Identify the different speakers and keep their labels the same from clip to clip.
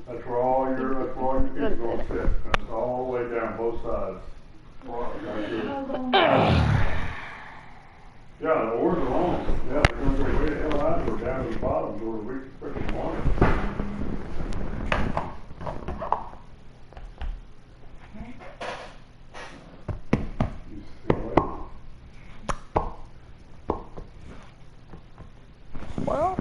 Speaker 1: That's where all your kids are going to sit. And it's all the way down both sides. Yeah, the oars are long. Yeah, they're going to go way the hell out or down to the bottom where we freaking want it. You see what?
Speaker 2: Well.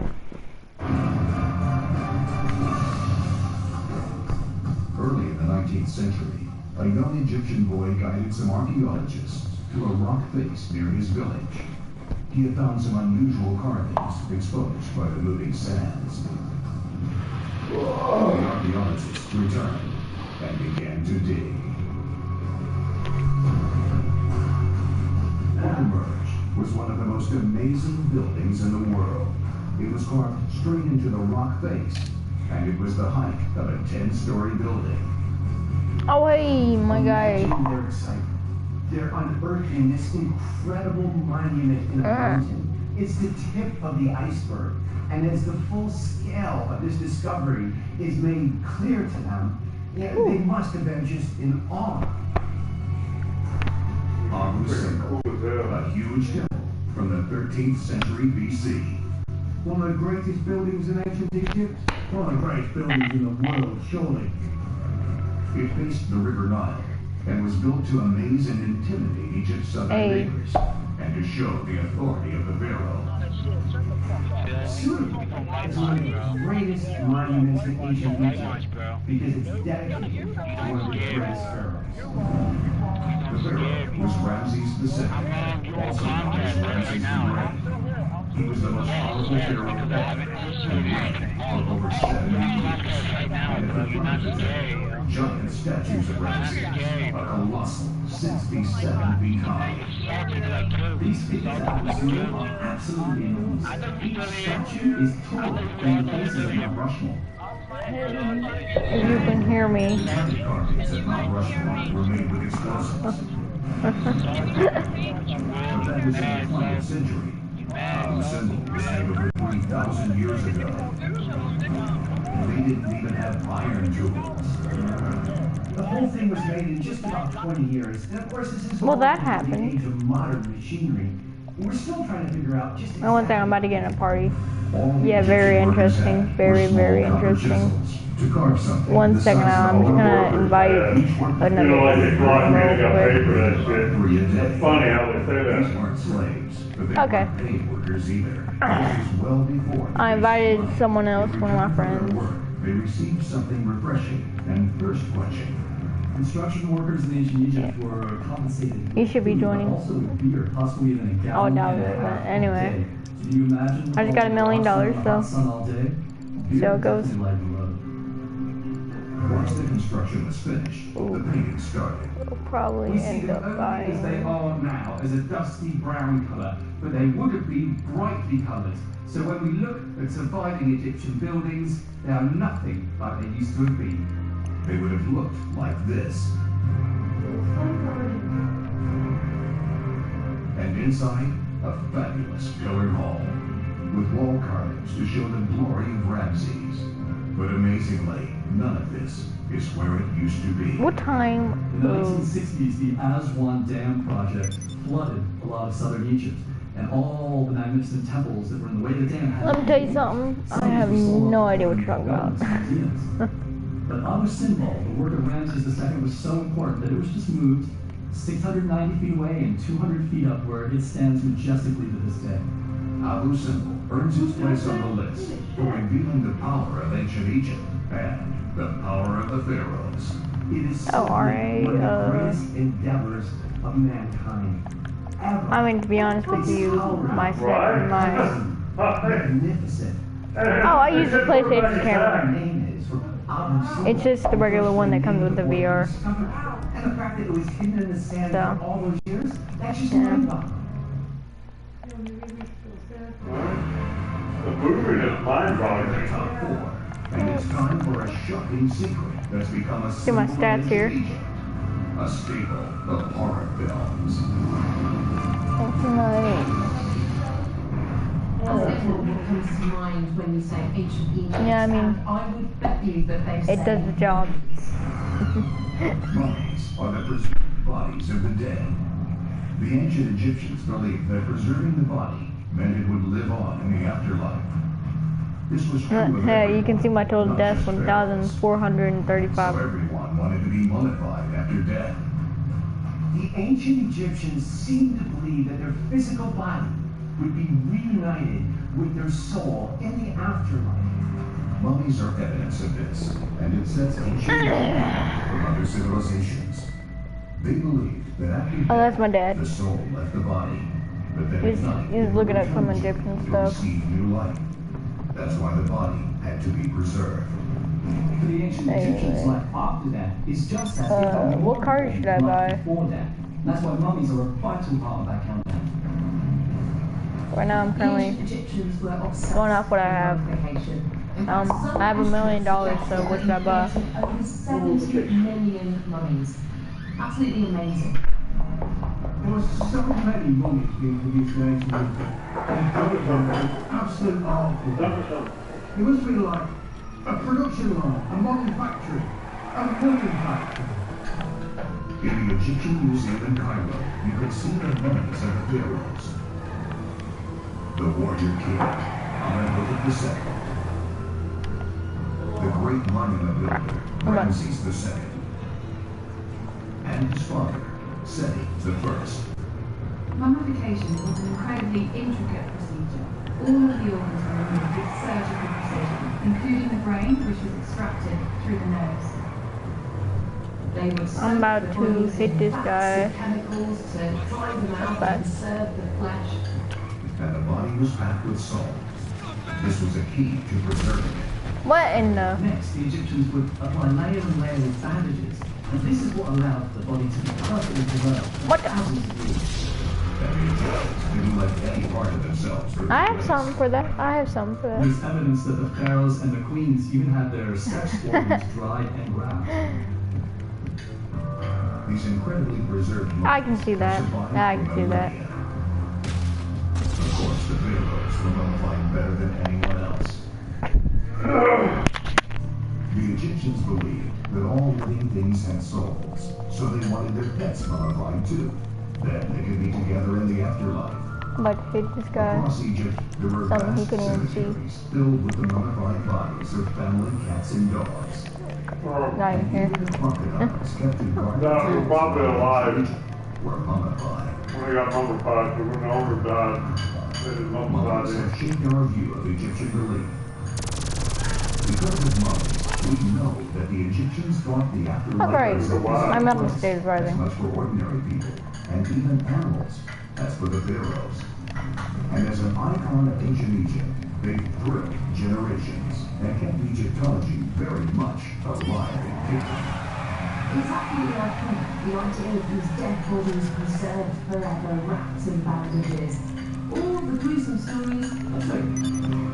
Speaker 3: Early in the 19th century, a young Egyptian boy guided some archaeologists to a rock face near his village. He had found some unusual carvings exposed by the moving sands. The archaeologists returned and began to dig. What emerged was one of the most amazing buildings in the world. It was carved straight into the rock face, and it was the height of a 10-story building.
Speaker 2: Oh, hey, my guy.
Speaker 4: Their excitement. They're unearthing this incredible monument in a mountain. It's the tip of the iceberg, and as the full scale of this discovery is made clear to them, they must have been just in awe.
Speaker 3: Abu Simbel, a huge temple from the 13th century BC.
Speaker 4: One of the greatest buildings in ancient Egypt? One of the greatest buildings in the world, surely.
Speaker 3: It faced the River Nile and was built to amaze and intimidate Egypt's southern neighbors and to show the authority of the pharaoh.
Speaker 4: Suitable is one of the greatest monuments in ancient Egypt because it's dedicated to one of the greatest pharaohs.
Speaker 3: The pharaoh was Ramses II, also known as Ramses the Great. He was the most powerful pharaoh ever, and reigned for over 70 years. And at the front of his head, giant statues of Ramses, a colossal 67 feet high.
Speaker 4: These figures at Abu Simbel are absolutely enormous. Each statue is taller than the faces of Mount Rushmore.
Speaker 2: If you can hear me.
Speaker 3: The carvings at Mount Rushmore were made with explosives. But that was in the 20th century. Abu Simbel was made over 3,000 years ago. They didn't even have iron tools.
Speaker 4: The whole thing was made in just about 20 years. And of course, this is
Speaker 2: Well, that
Speaker 4: the
Speaker 2: happened.
Speaker 4: age of modern machinery. We're still trying to figure out just exactly
Speaker 2: One thing I'm about to get in a party.
Speaker 3: All the
Speaker 2: Yeah, very
Speaker 3: Egyptian workers
Speaker 2: interesting.
Speaker 3: had
Speaker 2: Very,
Speaker 3: were small
Speaker 2: very
Speaker 3: powder
Speaker 2: interesting.
Speaker 3: chisels to carve something
Speaker 2: One
Speaker 3: the
Speaker 2: second,
Speaker 3: size of
Speaker 2: I'm just
Speaker 3: all
Speaker 2: gonna
Speaker 3: workers.
Speaker 2: invite
Speaker 1: You
Speaker 2: another
Speaker 1: know, like they fly me, they got
Speaker 2: real
Speaker 1: paid
Speaker 2: quick.
Speaker 1: for that shit.
Speaker 3: Three a day.
Speaker 1: It's funny how they say
Speaker 3: These
Speaker 1: that.
Speaker 3: weren't slaves, but they
Speaker 2: Okay.
Speaker 3: weren't paid workers either. This was well before
Speaker 2: I invited someone else,
Speaker 3: In
Speaker 2: one of my
Speaker 3: return for their
Speaker 2: friends.
Speaker 3: work, they received something refreshing and thirst-quenching.
Speaker 4: construction workers in ancient Egypt were compensated.
Speaker 2: You should be joining.
Speaker 4: Also with beer, possibly even a gallon.
Speaker 2: Oh, doubt
Speaker 4: and a
Speaker 2: it, but
Speaker 4: half a
Speaker 2: anyway.
Speaker 4: day. So do you imagine?
Speaker 2: I just got $1 million, so.
Speaker 4: Sun all day?
Speaker 2: So it goes.
Speaker 4: Definitely lighten the load.
Speaker 3: Once the construction was finished, the painting started.
Speaker 2: We'll probably
Speaker 4: We see
Speaker 2: end
Speaker 4: them
Speaker 2: up
Speaker 4: only
Speaker 2: buying.
Speaker 4: as they are now, as a dusty brown colour, but they would have been brightly coloured. So when we look at surviving Egyptian buildings, they are nothing like they used to have been.
Speaker 3: They would have looked like this. And inside, a fabulous pillared hall, with wall carvings to show the glory of Ramses. But amazingly, none of this is where it used to be.
Speaker 2: What time?
Speaker 4: In the 1960s, the Aswan Dam project flooded a lot of southern Egypt, and all the magnificent temples that were in the way of the dam had
Speaker 2: Let me tell you something. I have no idea what you're talking about.
Speaker 4: But Abu Simbel, the work of Ramses II, was so important that it was just moved 690 feet away and 200 feet up, where it stands majestically to this day.
Speaker 3: Abu Simbel earns its place on the list for revealing the power of ancient Egypt and the power of the pharaohs.
Speaker 4: It is
Speaker 2: Oh, alright,
Speaker 4: one of the greatest endeavors of mankind ever.
Speaker 2: I mean, to be honest with you, my
Speaker 4: Magnificent.
Speaker 2: Oh, I use the PlayStation
Speaker 4: Our
Speaker 2: camera.
Speaker 4: name is for Abu Simbel.
Speaker 2: It's just the regular one that comes with the VR.
Speaker 4: And the fact that it was hidden in the sand
Speaker 2: So.
Speaker 4: for all those years, that's just
Speaker 2: Yeah.
Speaker 4: mind-boggling.
Speaker 1: The movement is mind-boggling.
Speaker 3: Top 4. And it's time for a shocking secret that's become a
Speaker 2: Get my
Speaker 3: symbol
Speaker 2: stats
Speaker 3: of
Speaker 2: here.
Speaker 3: Egypt. A staple of horror films.
Speaker 2: That's nice.
Speaker 5: what comes to mind when you say ancient Egypt.
Speaker 2: Yeah, I mean,
Speaker 5: And I would bet you that they
Speaker 2: it
Speaker 5: say
Speaker 2: does the job.
Speaker 3: Mummies are the preserved bodies of the dead. The ancient Egyptians believed that preserving the body meant it would live on in the afterlife. This was true of
Speaker 2: Yeah, you can
Speaker 3: everyone,
Speaker 2: see my total
Speaker 3: not
Speaker 2: deaths,
Speaker 3: just pharaohs.
Speaker 2: 1,435.
Speaker 3: So everyone wanted to be mummified after death.
Speaker 4: The ancient Egyptians seemed to believe that their physical body would be reunited with their soul in the afterlife.
Speaker 3: Mummies are evidence of this, and it sets ancient apart from other civilizations. They believed that after death,
Speaker 2: Oh, that's my dad.
Speaker 3: the soul left the body, but then
Speaker 2: He's-
Speaker 3: at night,
Speaker 2: he's
Speaker 3: it
Speaker 2: looking at
Speaker 3: returned
Speaker 2: some Egyptian
Speaker 3: to
Speaker 2: stuff.
Speaker 3: receive new life. That's why the body had to be preserved.
Speaker 4: For the ancient Egyptians, life after death is just as
Speaker 2: what car should I buy?
Speaker 4: before death. That's why mummies are a vital part of that countdown.
Speaker 2: Right now, I'm
Speaker 5: the
Speaker 2: currently
Speaker 5: ancient Egyptians were obsessed
Speaker 2: going off what I have.
Speaker 5: with mummification. In fact, some
Speaker 2: I have $1 million,
Speaker 5: estimates
Speaker 2: so
Speaker 5: suggest
Speaker 2: what should I buy?
Speaker 5: that there are over 70 million mummies. Absolutely amazing.
Speaker 4: There were so many mummies being produced in ancient Egypt. Absolute art form. It must be like a production line, a mummy factory, a mummy factory.
Speaker 3: In the Egyptian Museum in Cairo, you can see the mummies of the pharaohs. The warrior king, Amenhotep II. The great monument builder, Ramses II. And his father, Seti I.
Speaker 5: Mummification was an incredibly intricate procedure. All of the organs were removed with surgical precision, including the brain, which was extracted through the nose. They would
Speaker 2: I'm about
Speaker 5: soak the
Speaker 2: to
Speaker 5: bodies
Speaker 2: hit
Speaker 5: in
Speaker 2: this
Speaker 5: fats
Speaker 2: guy.
Speaker 5: and chemicals to dry them out
Speaker 2: Bad.
Speaker 5: and conserve the flesh.
Speaker 3: And the body was packed with salt. This was a key to preserving it.
Speaker 2: What in the?
Speaker 4: Next, the Egyptians would apply layer and layer of bandages, and this is what allowed the body to be perfectly preserved for
Speaker 2: What?
Speaker 4: thousands of years.
Speaker 3: And the Egyptians didn't let any part of themselves
Speaker 2: I have something for that. I have something for that.
Speaker 4: There's evidence that the pharaohs and the queens even had their sex organs dried and ground.
Speaker 3: These incredibly preserved
Speaker 2: I can see that.
Speaker 3: survived
Speaker 2: I can
Speaker 3: for
Speaker 2: see that.
Speaker 3: millennia. Of course, the pharaohs were mummified better than anyone else. The Egyptians believed that all living things had souls, so they wanted their pets mummified too. Then they could be together in the afterlife.
Speaker 2: I'm about to hit this guy.
Speaker 3: Across Egypt, there were
Speaker 2: Something he
Speaker 3: vast
Speaker 2: couldn't even see.
Speaker 3: cemeteries filled with the mummified bodies of family cats and dogs.
Speaker 2: Not even here.
Speaker 3: Even crocodiles kept in guard
Speaker 1: No, we're probably alive.
Speaker 3: were mummified.
Speaker 1: When they got mummified, but when the owner died, they just mummified
Speaker 3: Mummies
Speaker 1: him.
Speaker 3: have shaped our view of Egyptian belief. Because of mummies, we know that the Egyptians thought the afterlife
Speaker 2: Alright,
Speaker 3: was
Speaker 1: my
Speaker 2: mental state is
Speaker 3: as
Speaker 2: rising.
Speaker 3: much for ordinary people and even animals as for the pharaohs. And as an icon of ancient Egypt, they thrilled generations and kept Egyptology very much alive in picture.
Speaker 5: It's absolutely iconic, the idea of these dead bodies preserved forever, wrapped in bandages. All the gruesome stories are true.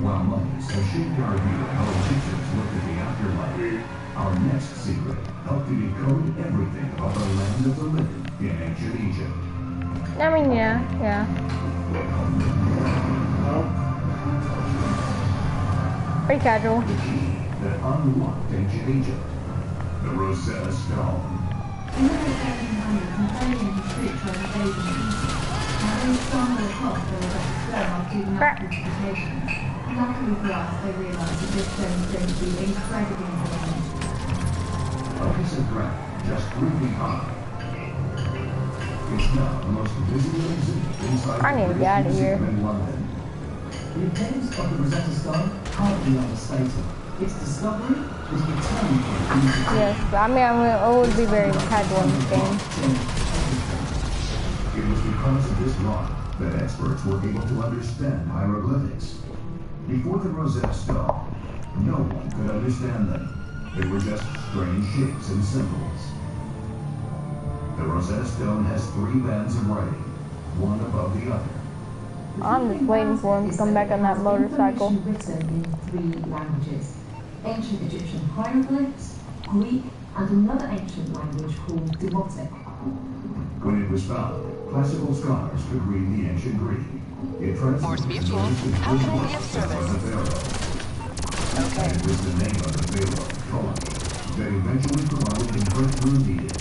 Speaker 3: While mummies have shaped our view of how Egyptians looked at the afterlife, our next secret helped to decode everything about the land of the living in ancient Egypt.
Speaker 2: I mean, yeah. Pretty casual.
Speaker 3: The key that unlocked ancient Egypt, the Rosetta Stone.
Speaker 5: In the late 1800s, Napoleon and troops were invading Egypt. Now they stumbled across the Rosetta Stone while digging up fortifications. Luckily for us, they realised that this stone was going to be incredibly important.
Speaker 3: A piece of granite just 3 feet high. It's now the most visible exhibit inside
Speaker 2: I need to
Speaker 3: the
Speaker 2: get out of
Speaker 3: British
Speaker 2: here.
Speaker 3: Museum in London.
Speaker 4: The importance of the Rosetta Stone can't be understated. Its discovery was the turning point in the
Speaker 2: Yes, but I mean, I would be very casual in this game.
Speaker 3: It was because of this rock that experts were able to understand hieroglyphics. Before the Rosetta Stone, no one could understand them. They were just strange shapes and symbols. The Rosetta Stone has 3 bands of writing, one above the other.
Speaker 2: I'm just waiting for him to come back on that motorcycle.
Speaker 5: Information written in 3 languages. Ancient Egyptian hieroglyphs, Greek, and another ancient language called Demotic.
Speaker 3: When it was found, classical scholars could read the ancient Greek,
Speaker 6: Morse Mutual, how can I be of service?
Speaker 3: Okay. It was the name of the Pharaoh, Ptolemy, that eventually provided the breakthrough needed,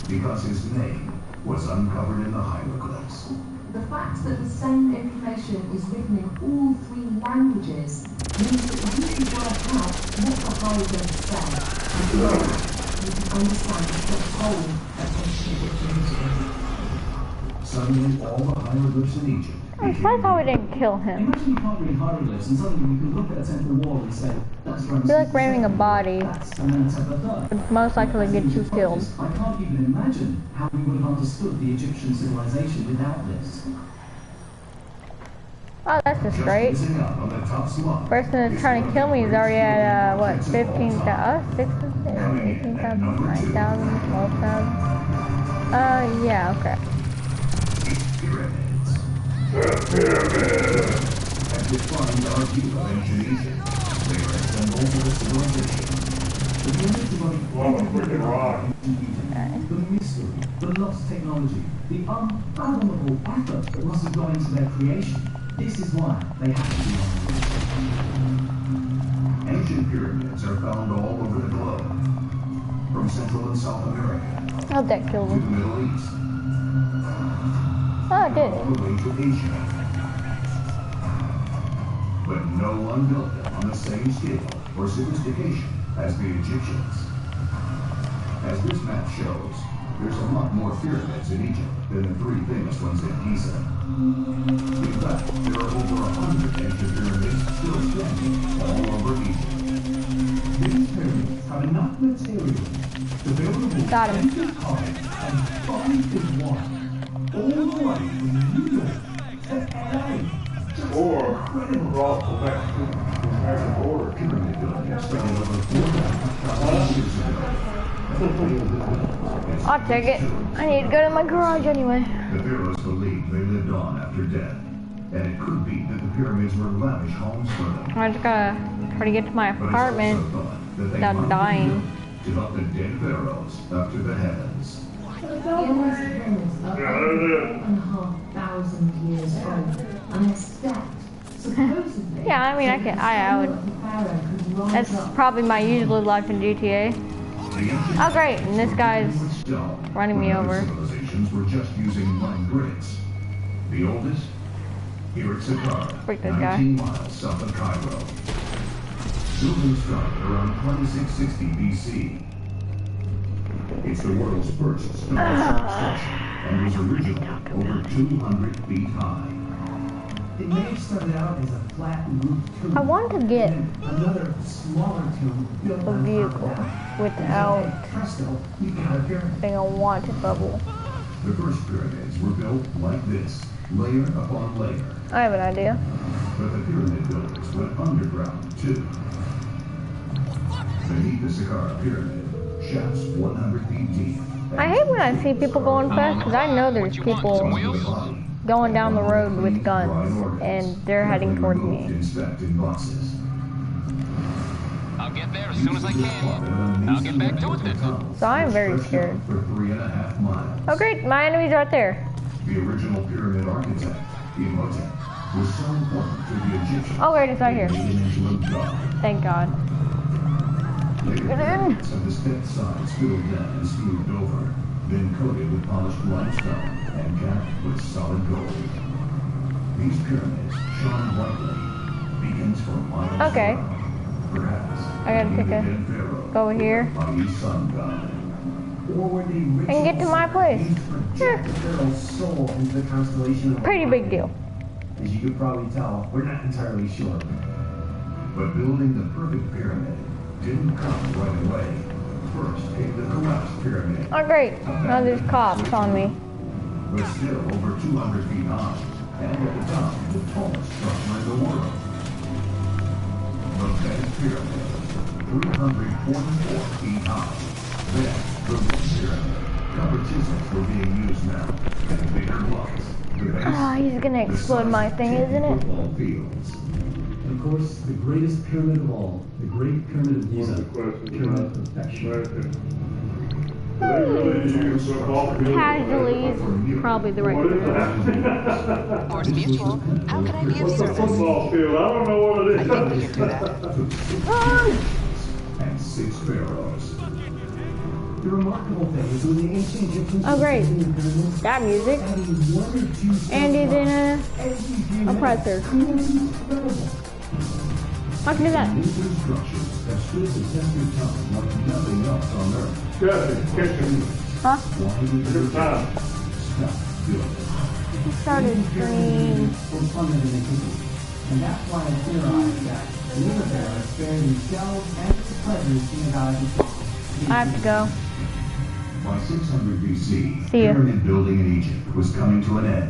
Speaker 3: because his name was uncovered in the hieroglyphs.
Speaker 5: The fact that the same information is written in all three languages means that you can work out what the hieroglyphs say. And you can understand the whole of ancient Egyptian.
Speaker 3: Suddenly, all the hieroglyphs in Egypt.
Speaker 2: I'm surprised how we didn't kill him.
Speaker 4: Imagine you can't read hieroglyphs and suddenly you can look at a temple wall and say, that's
Speaker 2: I feel like ramming a body
Speaker 4: that's Amenhotep III.
Speaker 2: would most likely get you killed.
Speaker 4: I can't even imagine how we would have understood the Egyptian civilization without this.
Speaker 2: Oh, that's just great.
Speaker 3: Missing out on the top slot.
Speaker 2: Person that's trying to kill me is already at, what, 15,000, 16,000, 18,000, 9,000, 12,000. Yeah, okay.
Speaker 3: Pyramids. Have defined our view of ancient Egypt. They are a symbol for the civilization.
Speaker 4: The pyramids are
Speaker 1: Well, a freaking rock.
Speaker 4: the mystery, the lost technology, the unfathomable effort that must have gone into their creation. This is why they have to be on the list.
Speaker 3: Ancient pyramids are found all over the globe, from Central and South America
Speaker 2: How'd that kill
Speaker 3: to the
Speaker 2: him?
Speaker 3: Middle East,
Speaker 2: Oh, it did.
Speaker 3: all the way to Asia. But no one built them on the same scale or sophistication as the Egyptians. As this map shows, there's a lot more pyramids in Egypt than the three famous ones at Giza. In fact, there are over 100 ancient pyramids still standing all over Egypt.
Speaker 4: These pyramids have enough material to build a wall
Speaker 2: Got him.
Speaker 4: 10 feet high and 5 feet wide, all the way from New York to LA.
Speaker 1: Or across the Mexican border.
Speaker 3: Pyramid building started over 4,000 years ago.
Speaker 2: I'll take it. I need to go to my garage anyway.
Speaker 3: The pharaohs believed they lived on after death, and it could be that the pyramids were lavish homes for them.
Speaker 2: I just gotta try to get to my
Speaker 3: But it's
Speaker 2: apartment
Speaker 3: also thought that they
Speaker 2: without
Speaker 3: might be
Speaker 2: dying.
Speaker 3: built to help the dead pharaohs up to the heavens.
Speaker 5: The Giza pyramids are
Speaker 1: Yeah, there it is.
Speaker 5: 4,500 years old, and they're stacked. Supposedly,
Speaker 2: Yeah, I mean, I would.
Speaker 5: the pharaoh could rise
Speaker 2: That's
Speaker 5: up.
Speaker 2: probably my usual life in GTA.
Speaker 3: The ancient
Speaker 2: Oh, great. And this guy's
Speaker 3: stone,
Speaker 2: running me
Speaker 3: when other
Speaker 2: over.
Speaker 3: civilizations were just using mud bricks. The oldest, here at Saqqara,
Speaker 2: Freak this guy.
Speaker 3: 19 miles south of Cairo. Building started around 2660 BC. It's the world's first stone structure and was originally over 200 feet high.
Speaker 4: It may have started out as a flat roof tomb.
Speaker 2: I want to get
Speaker 4: and then another smaller tomb built
Speaker 2: a
Speaker 4: on top of
Speaker 2: vehicle
Speaker 4: that.
Speaker 2: without
Speaker 4: And then, presto, you got a pyramid.
Speaker 2: being a wanted bubble.
Speaker 3: The first pyramids were built like this, layer upon layer.
Speaker 2: I have an idea.
Speaker 3: But the pyramid builders went underground too. Beneath the Saqqara pyramid, shafts 100 feet deep.
Speaker 2: I hate when I see people going fast because I know there's people going down the road with guns and they're heading towards me.
Speaker 3: In boxes.
Speaker 6: I'll get there as soon as I can. I'll get back to it then.
Speaker 2: So I'm very scared.
Speaker 3: For 3.5 miles.
Speaker 2: Oh great, my enemy's right there.
Speaker 3: The original pyramid architect, Imhotep, was so important to the Egyptians.
Speaker 2: Oh great, it's right here.
Speaker 3: They made him into a god.
Speaker 2: Thank God.
Speaker 3: Later,
Speaker 2: Get in.
Speaker 3: pyramids have the stepped sides filled in and smoothed over, then coated with polished limestone and capped with solid gold. These pyramids shone brightly, beacons for miles
Speaker 2: Okay.
Speaker 3: around. Perhaps
Speaker 2: I gotta
Speaker 3: they
Speaker 2: pick
Speaker 3: needed
Speaker 2: a-
Speaker 3: dead pharaoh,
Speaker 2: go over here.
Speaker 3: mighty sun god.
Speaker 4: Or were they
Speaker 2: I can get to my place.
Speaker 4: used to project the pharaoh's soul into the constellation of
Speaker 2: Pretty big deal.
Speaker 4: As you could probably tell, we're not entirely sure.
Speaker 3: But building the perfect pyramid didn't come right away. First came the collapsed pyramid,
Speaker 2: Oh great, now there's cops on me.
Speaker 3: but still over 200 feet high, and at the top, the tallest structure in the world. The Venice Pyramid, 344 feet high. Then, the Red Pyramid. Covered chisels were being used now, and bigger blocks. The base,
Speaker 2: Ah, he's gonna explode my thing, isn't it?
Speaker 3: football fields.
Speaker 4: Of course, the greatest pyramid of all, the Great Pyramid of
Speaker 1: One
Speaker 4: Giza,
Speaker 1: of the questions
Speaker 4: pyramid of
Speaker 1: about
Speaker 4: perfection.
Speaker 1: America. They really use football field.
Speaker 2: Casually is probably the right
Speaker 1: What is
Speaker 2: word.
Speaker 1: that?
Speaker 7: Morse Mutual. How can I be of
Speaker 1: What's a
Speaker 7: service?
Speaker 1: football field? I don't know what it
Speaker 7: I
Speaker 1: is.
Speaker 7: think we can do that.
Speaker 3: And 6 pharaohs.
Speaker 4: The remarkable thing is when the ancient Egyptians
Speaker 2: Oh, great.
Speaker 4: constructed the pyramids,
Speaker 2: That music.
Speaker 4: adding 1 or 2
Speaker 2: Andy's in
Speaker 4: every few
Speaker 2: oppressor.
Speaker 4: minutes. It was incredible.
Speaker 2: I can do that.
Speaker 3: These structures have stood the test of time like nothing else on Earth.
Speaker 1: Good, kitchen.
Speaker 2: Huh?
Speaker 3: Why did they
Speaker 1: Good time.
Speaker 3: stop building?
Speaker 2: He started screaming.
Speaker 4: Were funded in antiquity. And that's why I theorize that the river bearers spare themselves and the pleasures seen about it.
Speaker 2: I have to go.
Speaker 3: By 600 BC,
Speaker 2: See ya.
Speaker 3: pyramid building in Egypt was coming to an end.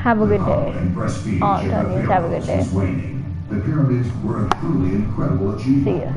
Speaker 2: Have a good
Speaker 3: Love
Speaker 2: day.
Speaker 3: and prestige
Speaker 2: Oh,
Speaker 3: of the
Speaker 2: that means have a good
Speaker 3: pharaohs
Speaker 2: day.
Speaker 3: was waning. The pyramids were a truly incredible achievement.
Speaker 2: See ya.